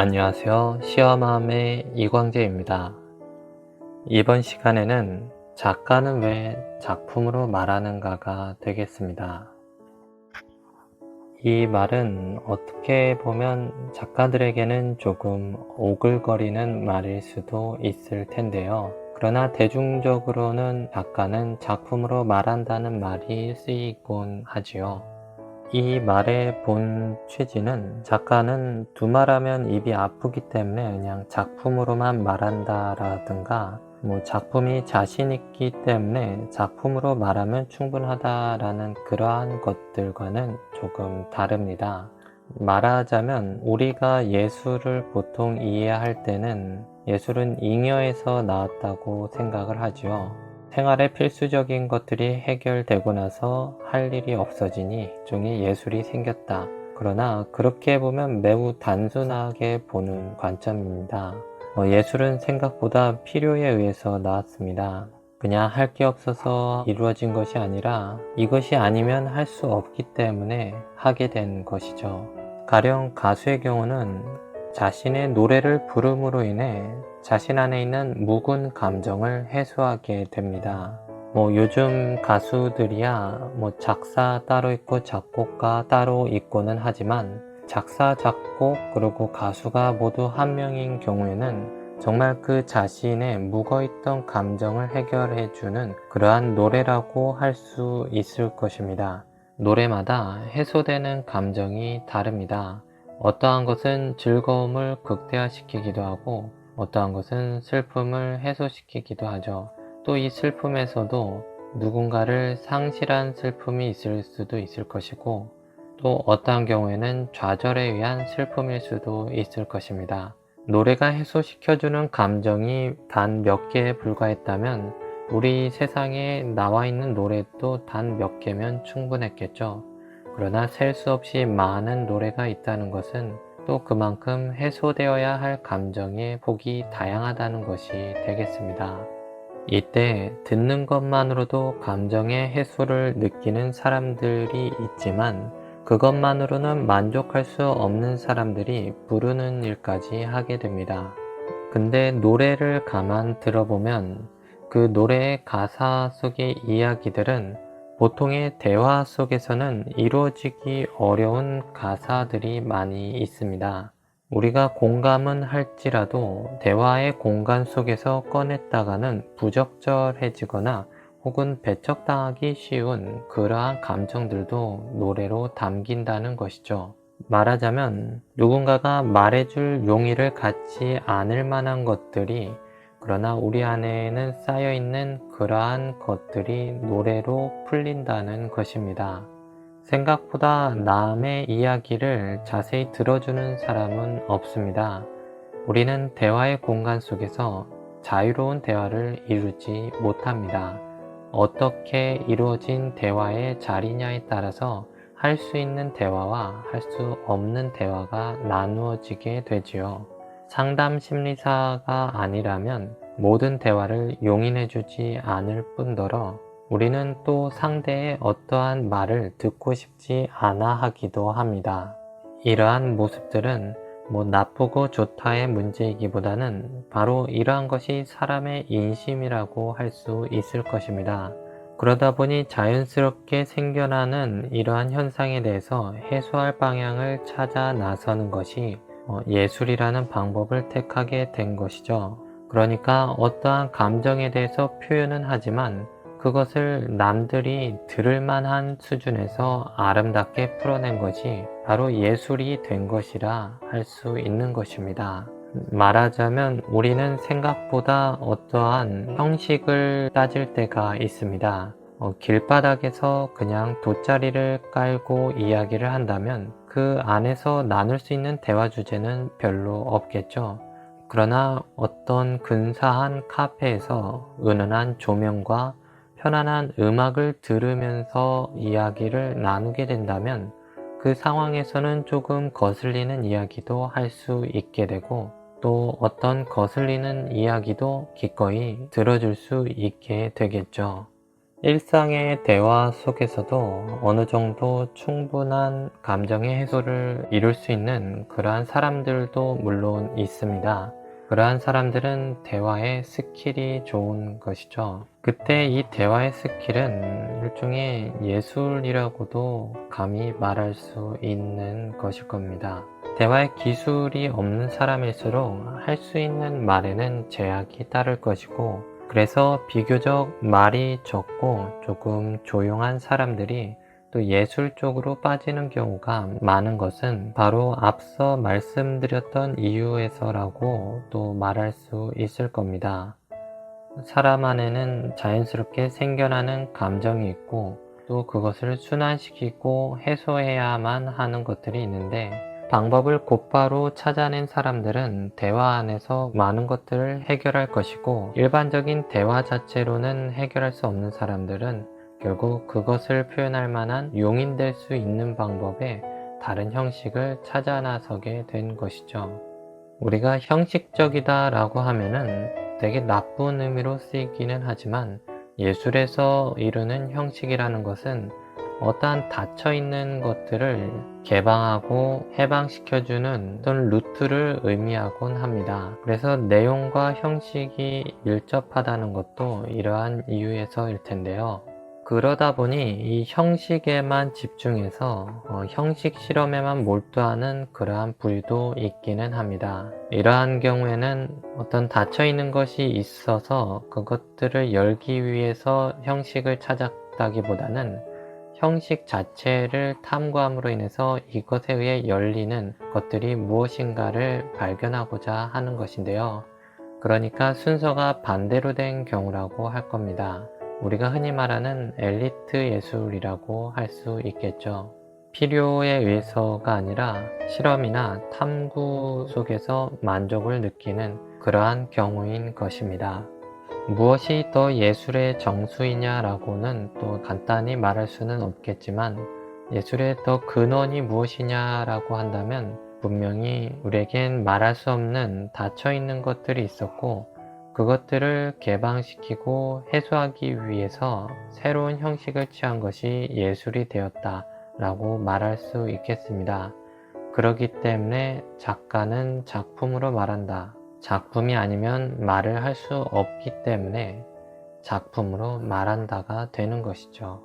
안녕하세요. 시어맘의 이광재입니다. 이번 시간에는 작가는 왜 작품으로 말하는가가 되겠습니다. 이 말은 어떻게 보면 작가들에게는 조금 오글거리는 말일 수도 있을 텐데요. 그러나 대중적으로는 작가는 작품으로 말한다는 말이 쓰이곤 하지요. 이 말의 본 취지는 작가는 두말하면 입이 아프기 때문에 그냥 작품으로만 말한다라든가 작품이 자신 있기 때문에 작품으로 말하면 충분하다라는 그러한 것들과는 조금 다릅니다. 말하자면 우리가 예술을 보통 이해할 때는 예술은 잉여에서 나왔다고 생각을 하지요. 생활의 필수적인 것들이 해결되고 나서 할 일이 없어지니 일종의 예술이 생겼다. 그러나 그렇게 보면 매우 단순하게 보는 관점입니다. 예술은 생각보다 필요에 의해서 나왔습니다. 그냥 할 게 없어서 이루어진 것이 아니라 이것이 아니면 할 수 없기 때문에 하게 된 것이죠. 가령 가수의 경우는 자신의 노래를 부름으로 인해 자신 안에 있는 묵은 감정을 해소하게 됩니다. 요즘 가수들이야 작사 따로 있고 작곡가 따로 있고는 하지만 작사, 작곡, 그리고 가수가 모두 한 명인 경우에는 정말 그 자신의 묵어있던 감정을 해결해주는 그러한 노래라고 할 수 있을 것입니다. 노래마다 해소되는 감정이 다릅니다. 어떠한 것은 즐거움을 극대화시키기도 하고 어떠한 것은 슬픔을 해소시키기도 하죠. 또 이 슬픔에서도 누군가를 상실한 슬픔이 있을 수도 있을 것이고 또 어떠한 경우에는 좌절에 의한 슬픔일 수도 있을 것입니다. 노래가 해소시켜주는 감정이 단 몇 개에 불과했다면 우리 세상에 나와 있는 노래도 단 몇 개면 충분했겠죠. 그러나 셀 수 없이 많은 노래가 있다는 것은 또 그만큼 해소되어야 할 감정의 폭이 다양하다는 것이 되겠습니다. 이때 듣는 것만으로도 감정의 해소를 느끼는 사람들이 있지만 그것만으로는 만족할 수 없는 사람들이 부르는 일까지 하게 됩니다. 근데 노래를 가만 들어보면 그 노래의 가사 속의 이야기들은 보통의 대화 속에서는 이루어지기 어려운 가사들이 많이 있습니다. 우리가 공감은 할지라도 대화의 공간 속에서 꺼냈다가는 부적절해지거나 혹은 배척당하기 쉬운 그러한 감정들도 노래로 담긴다는 것이죠. 말하자면 누군가가 말해줄 용의를 갖지 않을 만한 것들이 그러나 우리 안에는 쌓여있는 그러한 것들이 노래로 풀린다는 것입니다. 생각보다 남의 이야기를 자세히 들어주는 사람은 없습니다. 우리는 대화의 공간 속에서 자유로운 대화를 이루지 못합니다. 어떻게 이루어진 대화의 자리냐에 따라서 할 수 있는 대화와 할 수 없는 대화가 나누어지게 되지요. 상담 심리사가 아니라면 모든 대화를 용인해주지 않을 뿐더러 우리는 또 상대의 어떠한 말을 듣고 싶지 않아 하기도 합니다. 이러한 모습들은 나쁘고 좋다의 문제이기보다는 바로 이러한 것이 사람의 인심이라고 할 수 있을 것입니다. 그러다 보니 자연스럽게 생겨나는 이러한 현상에 대해서 해소할 방향을 찾아 나서는 것이 예술이라는 방법을 택하게 된 것이죠. 그러니까 어떠한 감정에 대해서 표현은 하지만 그것을 남들이 들을 만한 수준에서 아름답게 풀어낸 것이 바로 예술이 된 것이라 할 수 있는 것입니다. 말하자면 우리는 생각보다 어떠한 형식을 따질 때가 있습니다. 길바닥에서 그냥 돗자리를 깔고 이야기를 한다면 그 안에서 나눌 수 있는 대화 주제는 별로 없겠죠. 그러나 어떤 근사한 카페에서 은은한 조명과 편안한 음악을 들으면서 이야기를 나누게 된다면 그 상황에서는 조금 거슬리는 이야기도 할 수 있게 되고 또 어떤 거슬리는 이야기도 기꺼이 들어줄 수 있게 되겠죠. 일상의 대화 속에서도 어느 정도 충분한 감정의 해소를 이룰 수 있는 그러한 사람들도 물론 있습니다. 그러한 사람들은 대화의 스킬이 좋은 것이죠. 그때 이 대화의 스킬은 일종의 예술이라고도 감히 말할 수 있는 것일 겁니다. 대화의 기술이 없는 사람일수록 할 수 있는 말에는 제약이 따를 것이고, 그래서 비교적 말이 적고 조금 조용한 사람들이 또 예술 쪽으로 빠지는 경우가 많은 것은 바로 앞서 말씀드렸던 이유에서라고 또 말할 수 있을 겁니다. 사람 안에는 자연스럽게 생겨나는 감정이 있고, 또 그것을 순환시키고 해소해야만 하는 것들이 있는데, 방법을 곧바로 찾아낸 사람들은 대화 안에서 많은 것들을 해결할 것이고, 일반적인 대화 자체로는 해결할 수 없는 사람들은 결국 그것을 표현할 만한 용인될 수 있는 방법의 다른 형식을 찾아 나서게 된 것이죠. 우리가 형식적이다 라고 하면은 되게 나쁜 의미로 쓰이기는 하지만, 예술에서 이루는 형식이라는 것은 어떠한 닫혀있는 것들을 개방하고 해방시켜주는 어떤 루트를 의미하곤 합니다. 그래서 내용과 형식이 밀접하다는 것도 이러한 이유에서일 텐데요. 그러다 보니 이 형식에만 집중해서 형식 실험에만 몰두하는 그러한 부류도 있기는 합니다. 이러한 경우에는 어떤 닫혀있는 것이 있어서 그것들을 열기 위해서 형식을 찾았다기보다는 형식 자체를 탐구함으로 인해서 이것에 의해 열리는 것들이 무엇인가를 발견하고자 하는 것인데요. 그러니까 순서가 반대로 된 경우라고 할 겁니다. 우리가 흔히 말하는 엘리트 예술이라고 할 수 있겠죠. 필요에 의해서가 아니라 실험이나 탐구 속에서 만족을 느끼는 그러한 경우인 것입니다. 무엇이 더 예술의 정수이냐라고는 또 간단히 말할 수는 없겠지만, 예술의 더 근원이 무엇이냐라고 한다면 분명히 우리에겐 말할 수 없는 닫혀있는 것들이 있었고, 그것들을 개방시키고 해소하기 위해서 새로운 형식을 취한 것이 예술이 되었다 라고 말할 수 있겠습니다. 그렇기 때문에 작가는 작품으로 말한다. 작품이 아니면 말을 할 수 없기 때문에 작품으로 말한다가 되는 것이죠.